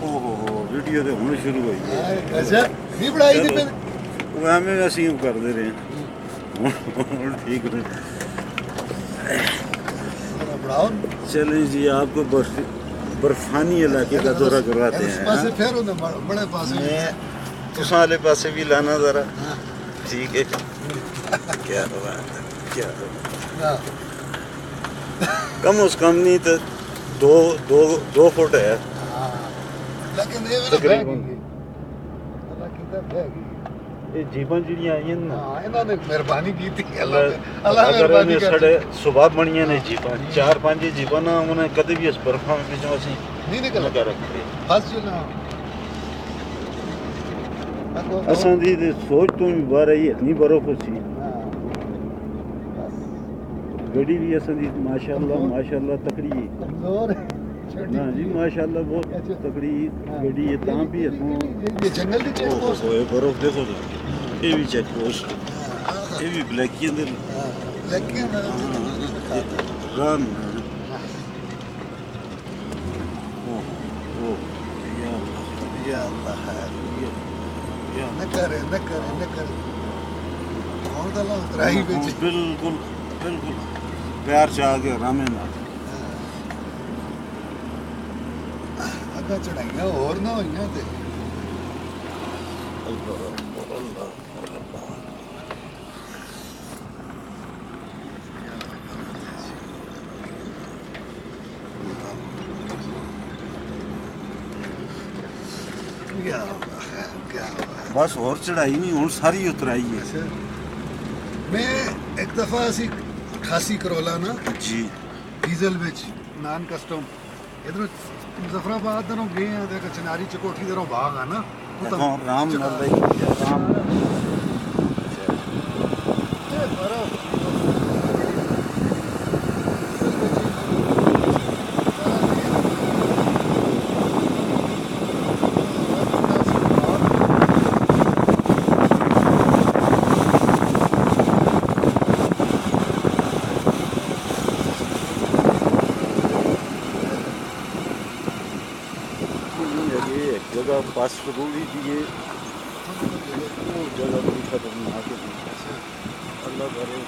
ओहो वीडियो तो होनी शुरू हुई है। अच्छा नहीं बढ़ाई थी फिर वो हमें असं करते रहे ठीक है। बढ़ाओ चलिए जी आपको बर्फानी इलाके का दौरा करवाते हैं। पासे फिर बड़े पासे तुसा वाले पासे भी लाना जरा। ठीक है क्या बात है क्या कम उस कम नहीं तो दो फुट है लेकिन ये जीवन जिहड़ियां आई ना इन्होंने मेहरबानी की थी अल्लाह मेहरबानी करे सुबह बनिया ने जीवन 4-5 जीवन उन्हें कभी भी इस बर्फा में पिछों असी नहीं निकल रखते फंस चुना असां दी सोच तो भी बाहर आई इतनी बर्फ सी गड़ी भी असां दी माशाल्लाह तकड़ी कमजोर ना जी माशाल्लाह बहुत तकड़ी गड़ी है तां भी असां ये जंगल दी चेक पोस्ट ओए बर्फ देखो ये भी चेक पोस्ट ये भी ब्लैकियन दे ब्लैकियन रन या अल्लाह न करे कौन दला उतराई बेच बिल्कुल प्यार से आगे रामे ना अगा चढ़ाइयां और ना होइयां ते बस और चढ़ाई नहीं हूँ सारी उतराई है। मैं एक दफा असी 88 करोला ना जी डीजल विच नान कस्टम इधर मुजफ्फराबाद दरों गए हैं देख चनारी चकोठी दरों भाग है ना राम जगह बस रोड़ी दिए वो जगह बड़ी खतरनाक है अल्लाह करे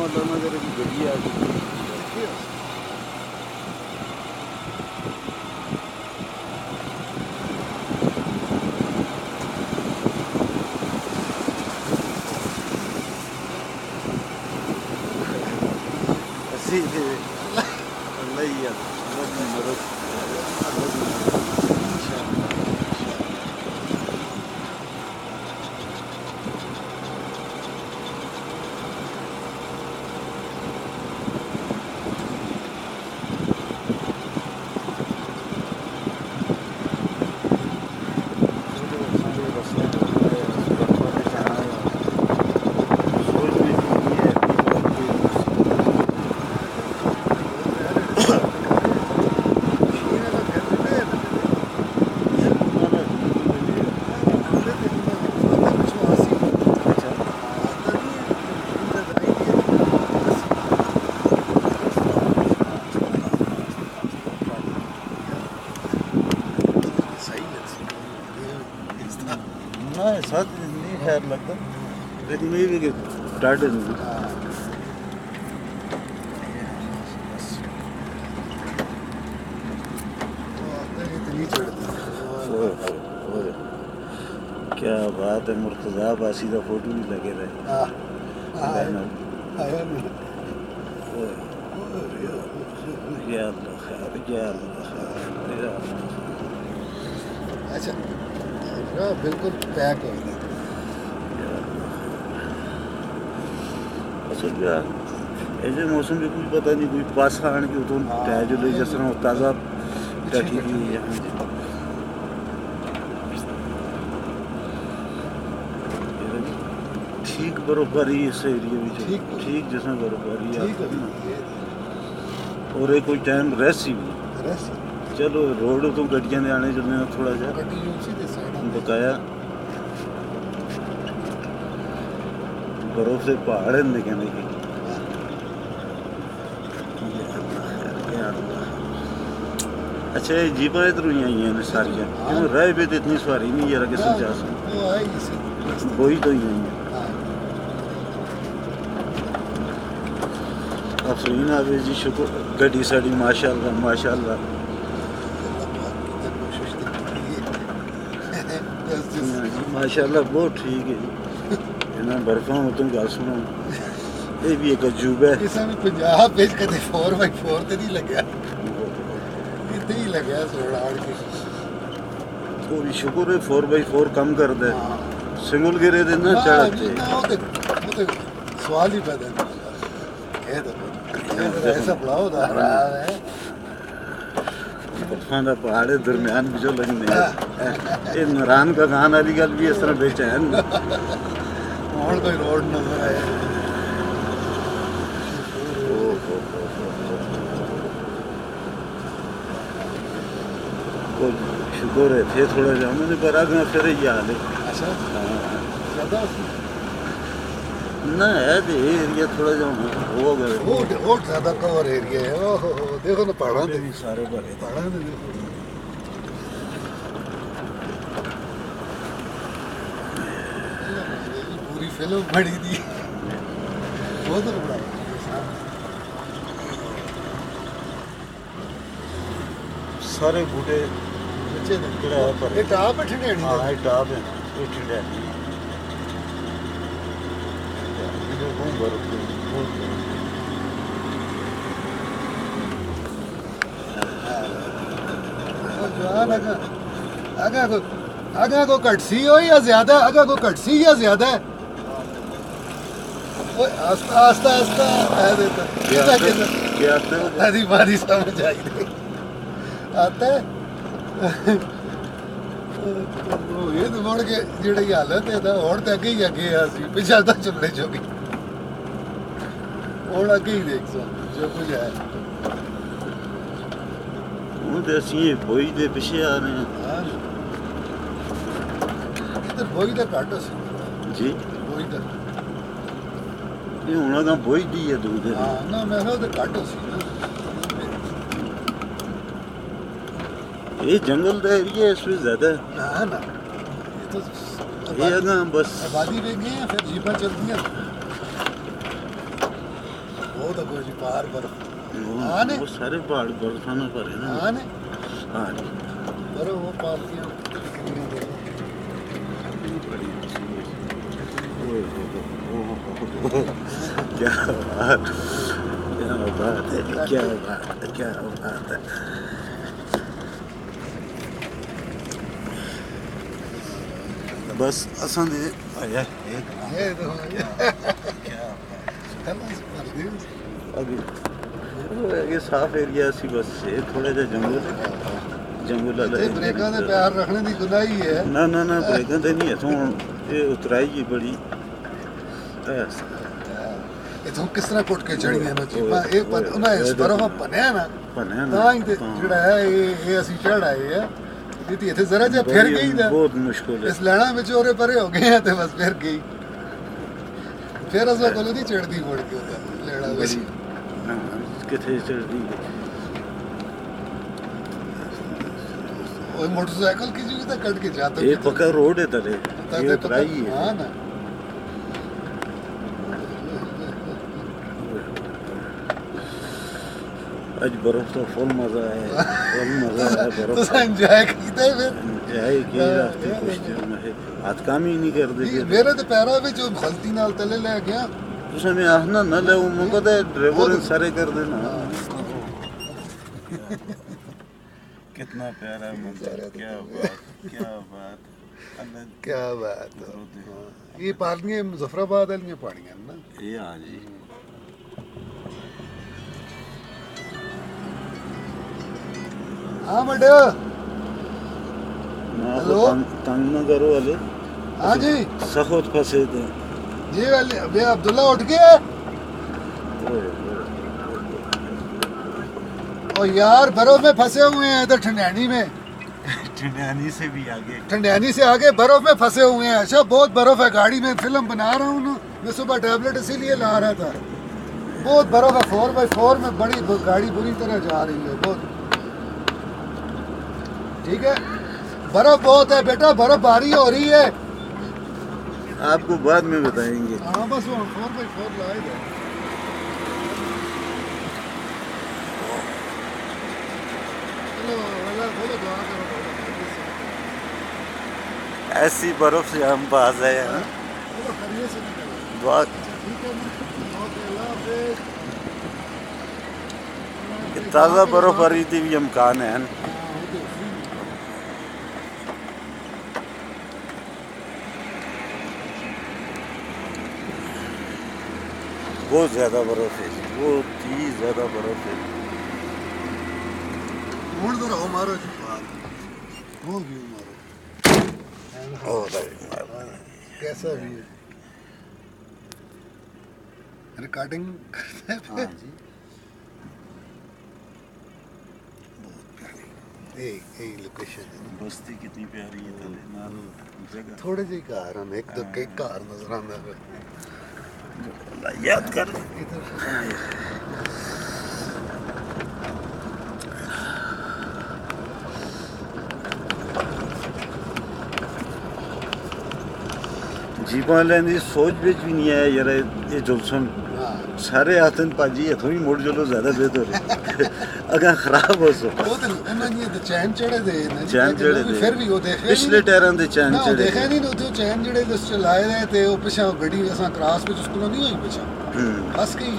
अल्लाह ना करे कि गड्डी आ गई अल्लाह ही मदद साथ नहीं खैर लगता लेकिन मैं भी टाइट क्या बात है मुर्तज़ा बासी का फोटो भी लगे रहे अच्छा बिल्कुल पैक हो गया असल यार ऐसे मौसम में कुछ पता नहीं कोई पास आने की तो जो ले जिस तरह ताज़ा टटी हुई है ठीक बर्फबारी इस एरिया में ठीक जिसमें बर्फबारी और एक कोई टाइम रेस्ट ही चलो रोड तो गड्डियां ने आने चलने थोड़ा सा बकाया बर्फ से पहाड़ है दिखने की अच्छा ये जीपा इधर ही आई हैं सारियां क्यों रह भी तो इतनी सवारी नहीं यार किसी जा सकते वो आई सी वही तो ही आई हैं हाँ अफरीन आवे जी शुक्र गड्डी साड़ी माशाल्लाह माशाल्लाह कोशिश तो की है माशाल्लाह बहुत ठीक है इन्हें बर्फा हो तुम गल सुनो ये भी एक अजूबा है इस में पंजाब ਵਿੱਚ ਕਦੇ 4x4 ਤੇ ਨਹੀਂ ਲੱਗਿਆ ਇੱਥੇ ਹੀ ਲੱਗਿਆ ਸੋੜਾੜ ਕੇ वो भी शुक्र है 4x4 कम कर दे सिंगल गिरे दे ना चढ़ते ਉਹ ਤੇ ਸਵਾਲ ਹੀ ਪੈਦਾ ਨਹੀਂ ਇਹ ਤਾਂ ऐसा पड़ाओ दा रहा है बर्फा का पहाड़ है दरम्यान भी जो लगने ये नारायण का गान वाली गल भी इस तरह बेचैन और कोई रोड नजर आया शुक्र है थे थोड़ा जामुन पर आगे फिर ही हाल है अच्छा ज्यादा ना है तो एरिया थोड़ा जा हो गए वो ज्यादा कवर एरिया है ओहो देखो ना पहाड़ों भी सारे भरे पहाड़ों में देखो पूरी फिल्म बड़ी थी बहुत बड़ा सारे बूटे बच्चे किड़ा है पर ये टाप है ठंडेड़ी हाँ ये टॉप है ये ठंडा है इधर घूम भर आगा को कटसी हो या ज्यादा आगा को कटसी या ज्यादा है आस्ता आस्ता आस्ता क्या आता है आधी बारी समझ आई नहीं आता है ये तो मुड़ के जेड़ी हालत है ना और तो अगे ही अगे आ सी पिछा तो चलने जोगी और अगे ही देख सो जो कुछ है वो तो ਅਸੀਂ ਬੋਈ ਦੇ ਪਿੱਛੇ ਆ ਰਹੇ ਹਾਂ इधर बोई तो घट सी ਜੀ बोई तो ਇਹ ਉਹਨਾਂ ਦਾ ਬੋਈ ਦੀ ਹੈ ਦੂਰ ਦੇ हाँ ना मैं तो घट सी ਇਹ ਜੰਗਲ ਦਾ ਏਰੀਆ ਇਸ ਵਿੱਚ ਜ਼ਿਆਦਾ ਹੈ ना ना ये तो ਇਹ ਨਾ ਬਸ आबादी में गए हैं फिर जीपा चलती हैं वो तो कोई जी पार पर हाँ ने वो सारे पहाड़ बर्फां ਨਾਲ ਭਰੇ ਨਾ हाँ ने हाँ जी पर वो पालकियां क्या बात है क्या बात है क्या बात है बस असां दे आया ये तो क्या अभी ये साफ एरिया सी बस ये थोड़ा जा जंगल है जंगल वाला ये ब्रेਕਾਂ ਦੇ ਪੈਰ ਰੱਖਣੇ ਦੀ ਗੁਨਾਹੀ ਹੈ ना ना ना ब्रेਕਾਂ ਤੇ नहीं है तो ये उतराई ही बड़ी ਇਥੋਂ ਕਿਸ ਤਰ੍ਹਾਂ ਕੁੱਟ ਕੇ ਚੜੀਆਂ ਨੇ ਚੀਪਾਂ ਇਹ ਉਹਨਾਂ ਇਸ ਬਰਫ ਬਣਿਆ ਨਾ ਬਣਿਆ ਨਾ ਤਾਂ ਹੀ ਤੇ ਜਿਹੜਾ ਹੈ ਇਹ ਅਸੀਂ ਚੜ ਆਏ ਆ ਇਹ ਤੇ ਇੱਥੇ ਜ਼ਰਾ ਜਿਹਾ ਫਿਰ ਗਈ ਦਾ बहुत मुश्किल है ਇਸ ਲੈਣਾ ਵਿੱਚ ਉਹਰੇ ਪਰੇ ਹੋ ਗਏ ਆ ਤੇ ਬਸ ਫਿਰ ਗਈ ਫਿਰ ਅਸਾਂ ਕੋਲ ਨਹੀਂ ਚੜਦੀ ਮੁੜ ਕੇ ਉਹਦਾ ਲੈਣਾ ਵਿੱਚ किथे चढ़ती ਉਹ ਮੋਟਰਸਾਈਕਲ की जगह तक कट के जाता ये पक्का रोड है तले ये उतराई है हाँ ना आज बर्फ तो फुल मजा है बर्फ तो एंजॉय कीता है फिर जाए की रास्ते कुछ में हाथ काम ही नहीं कर दे मेरे तो पैरों में जो गलती नाल तले ले गया उसमें आहना न ले वो मुझे तो ड्राइवर सारे कर देना कितना प्यारा मंजर क्या बात क्या बात ये पालियां मुजफ्फराबाद वाली पहाड़ियां ना ये हाँ जी हाँ बेटा हेलो तंग न करो वाले हाँ जी सखत फंसे थे जी वाले अबे अब्दुल्ला उठ गया ओ यार बर्फ में फंसे हुए हैं इधर ठंडियानी में ठंडियानी से भी आगे ठंडियानी से आगे बर्फ में फंसे हुए हैं अच्छा बहुत बर्फ है गाड़ी में फिल्म बना रहा हूँ ना मैं सुबह टैबलेट इसीलिए ला रहा था बहुत बर्फ है 4x4 में बड़ी गाड़ी बुरी तरह जा रही है बहुत ठीक है। बर्फ बहुत है बेटा, बर्फबारी हो रही है। आपको बाद में बताएंगे। हाँ बस वो 4x4 लाए थे। चलो अल्लाह बोलो दुआ करो। ऐसी बर्फ से हम पास है चलो खरीदे से निकलो। दुआ ठीक है ना, ओके अल्लाह हाफिज़। कि ताज़ा बर्फबारी थी भी इम्कान है। बहुत ज़्यादा बर्फ है, बहुत ही ज़्यादा बर्फ है। ਹੁਣ तो रहो मारो जी बात। वो व्यू मारो। कैसा व्यू? रिकॉर्डिंग करते हैं? हाँ जी। बहुत प्यारी। यही लोकेशन है। बस्ती कितनी प्यारी है थले नाल जगह। थोड़े ਜਿਹੇ ਘਰ ਹਨ ਇੱਕ ਦੋ ਕਈ ਘਰ ਨਜ਼ਰ ਆਉਂਦਾ ਹੈ याद कर इधर जीपां लैन दी सोच बिच भी नहीं आया यार ये जुलसन हाँ सारे आतन पाजी हथों ही मुड़ चलो ज्यादा बेहतर है अगर खराब हो सो ਉਹ ਤੇ ਉਹਨਾਂ ਨੇ ਤੇ ਚੈਨ ਚੜੇ ਦੇ ਨੇ ਚੈਨ ਚੜੇ ਦੇ। ਫਿਰ ਵੀ ਉਹ ਦੇਖੇ पिछले टायरां दे चैन ਨਾ ਉਹ चढ़े ਦੇਖਿਆ ਨਹੀਂ ਉੱਥੇ ਚੈਨ ਜਿਹੜੇ ਦੇ ਚਲਾਏ ਦੇ ਤੇ ਉਹ ਪਿਛਾ ਗੱਡੀ ਅਸਾਂ ਕ੍ਰਾਸ ਵਿੱਚ ਸਕੂਲੋਂ ਨਹੀਂ ਹੋਈ ਪਿਛਾ ਹੱਸ ਗਈ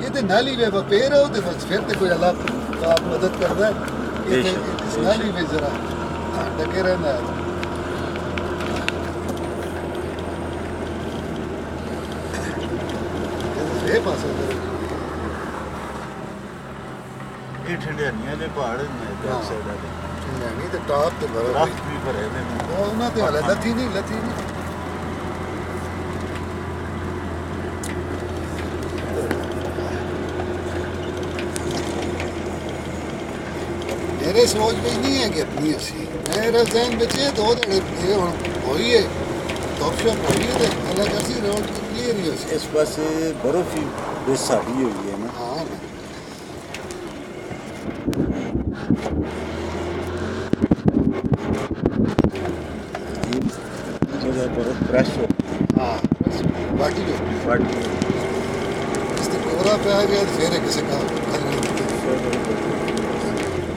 ਇਹ ਤੇ ਨਾਲੀ ਵੇ ਪੇਰ ਉਹ ਤੇ ਬਸ ਫਿਰ ਤੇ ਕੋਈ ਅੱਲਾ ਆਪ ਮਦਦ ਕਰਦਾ ਹੈ ਇਹ ਤੇ ਇਸ ਨਾਲੀ ਵਿੱਚ ਜ਼ਰਾ ਡਕੇ ਰਹਿੰਦਾ ਹੈ ਇਹ ਪਾਸੇ ये ठंडियानियां दे पहाड़ ने बैक साइड वाले ਨਹੀਂ ਤੇ ਟਾਪ ਤੇ ਬਰਫ राफ्ट भी भरे ने ਉਹ ਉਹਨਾਂ ਤੇ ਹਾਲੇ ਲੱਥੀ ਨਹੀਂ मेरे सोच में नहीं है कि इतनी अच्छी मेरे जहन में ये दो ये हुई है टॉप शॉप हुई है तो अलग अच्छी रोड क्लियर ही हो इस पासे बर्फ ही बेसाड़ी हुई है ना हाँ जगह बर्फ फ्रेश हो हाँ बाटी जो फाटी इस कोहरा पे आ गया तो फिर किसी का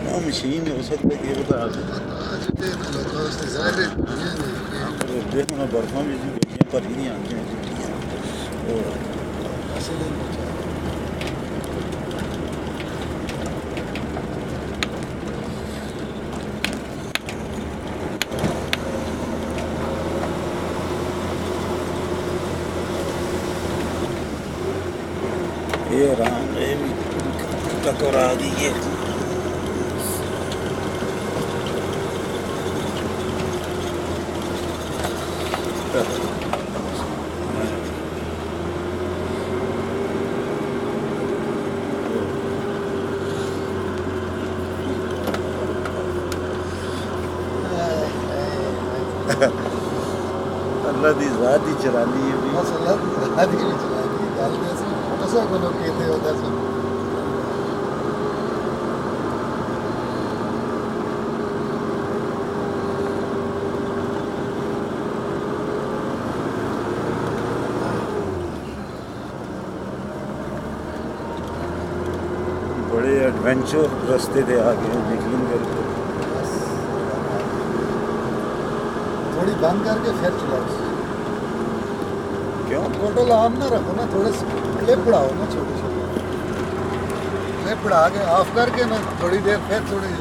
वो मशीन है उस पे ये बता देखो ना बर्फों में जो बेटियां पर नहीं आती हैं ये राम ये भी टकोरा दी है अल्लाह दी ज़ात ही चलानी है भी बस अल्लाह की भी चला दी गल ते असं असां को लोग कहते हो दस बड़े एडवेंचर रास्ते थे आगे निकलन करके थोड़ी बंद करके फिर चलाओ क्यों टोटल ऑन ना रखो ना थोड़े क्लिप बढ़ाओ ना छोटे छोटे क्लिप बढ़ा के ऑफ करके ना थोड़ी देर फिर थोड़ी